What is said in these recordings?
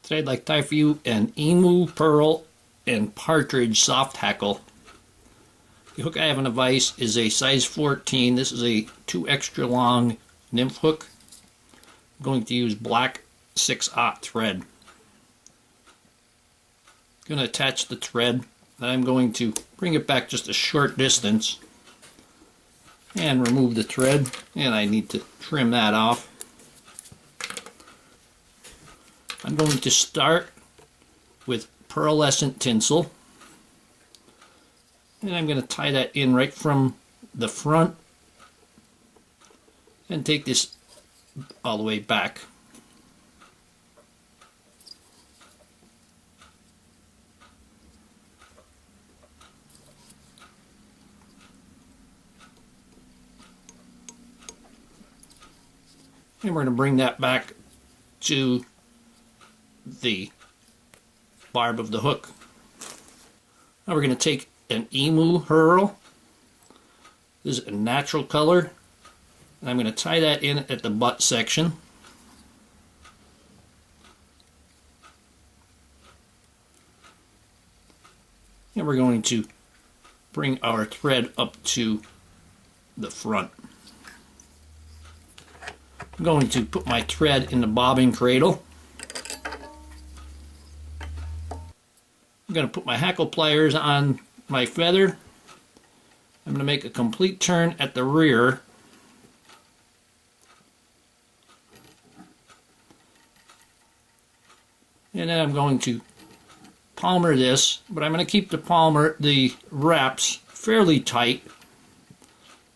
Today I'd like to tie for you an Emu Pearl and Partridge soft hackle. The hook I have in the vise is a size 14. This is a 2 extra long nymph hook. I'm going to use black 6/0 thread. I'm going to attach the thread. Then I'm going to bring it back just a short distance and remove the thread, and I need to trim that off. I'm going to start with pearlescent tinsel, and I'm going to tie that in right from the front and take this all the way back. And we're going to bring that back to the barb of the hook. Now we're going to take an Emu Pearl. This is a natural color, and I'm going to tie that in at the butt section. And we're going to bring our thread up to the front. I'm going to put my thread in the bobbing cradle. I'm going to put my hackle pliers on my feather. I'm going to make a complete turn at the rear. And then I'm going to palmer this, but I'm going to keep the wraps fairly tight,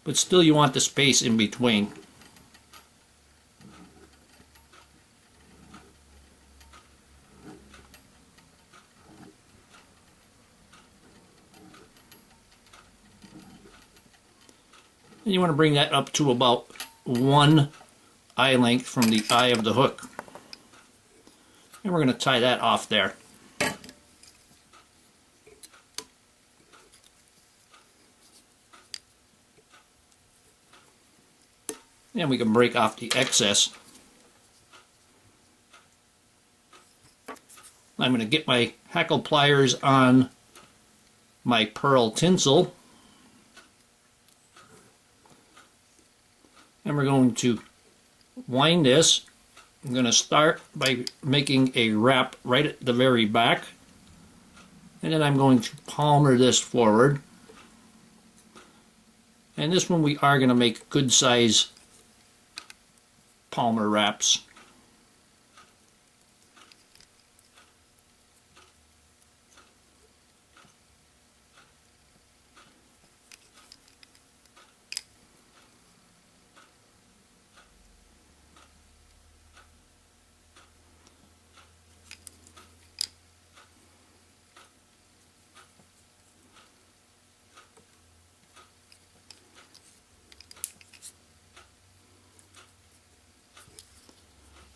but still you want the space in between. And you want to bring that up to about 1 eye length from the eye of the hook. And we're going to tie that off there. And we can break off the excess. I'm going to get my hackle pliers on my pearl tinsel. And we're going to wind this. I'm going to start by making a wrap right at the very back. And then I'm going to palmer this forward. And this one we are going to make good size palmer wraps.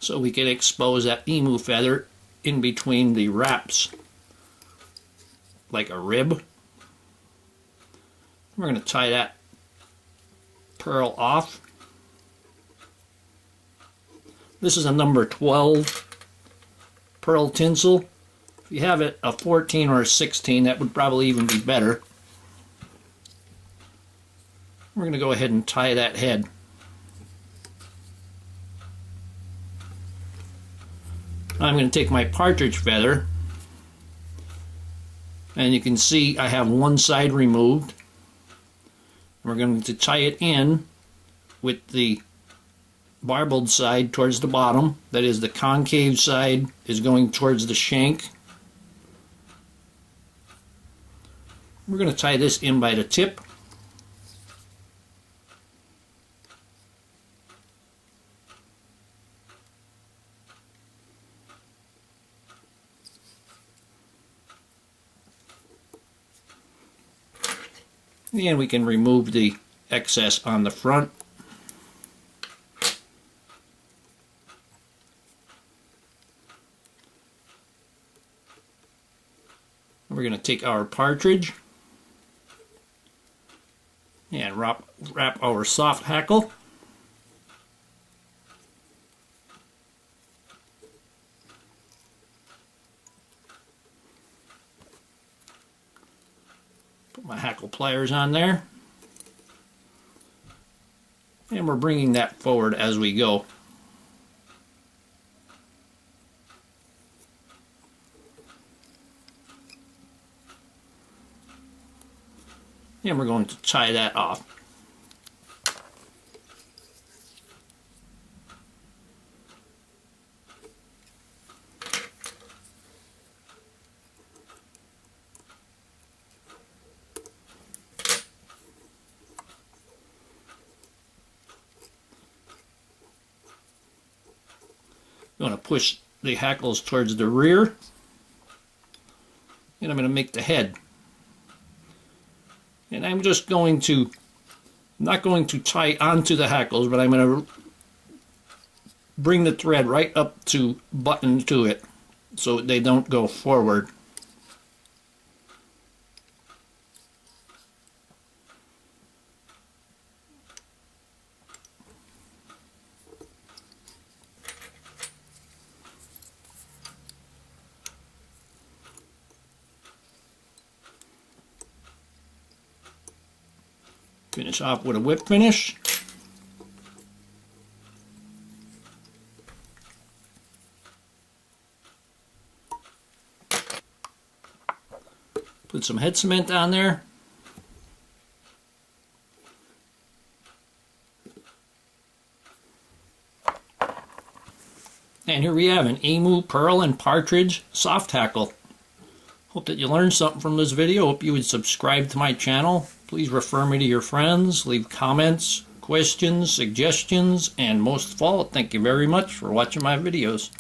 So we can expose that emu feather in between the wraps like a rib. We're going to tie that pearl off. This is a number 12 pearl tinsel. If you have it a 14 or a 16, that would probably even be better. We're going to go ahead and tie that head. I'm going to take my partridge feather, and you can see I have one side removed. We're going to tie it in with the barbed side towards the bottom. That is, the concave side is going towards the shank. We're going to tie this in by the tip. And we can remove the excess on the front. We're going to take our partridge and wrap our soft hackle. Put my hackle pliers on there. And we're bringing that forward as we go. And we're going to tie that off. I'm going to push the hackles towards the rear, and I'm going to make the head. And I'm just going to, not going to tie onto the hackles, but I'm going to bring the thread right up to button to it so they don't go forward. Finish off with a whip finish. Put some head cement on there. And here we have an Emu Pearl and Partridge soft hackle. Hope that you learned something from this video. Hope you would subscribe to my channel. Please refer me to your friends, leave comments, questions, suggestions, and most of all, thank you very much for watching my videos.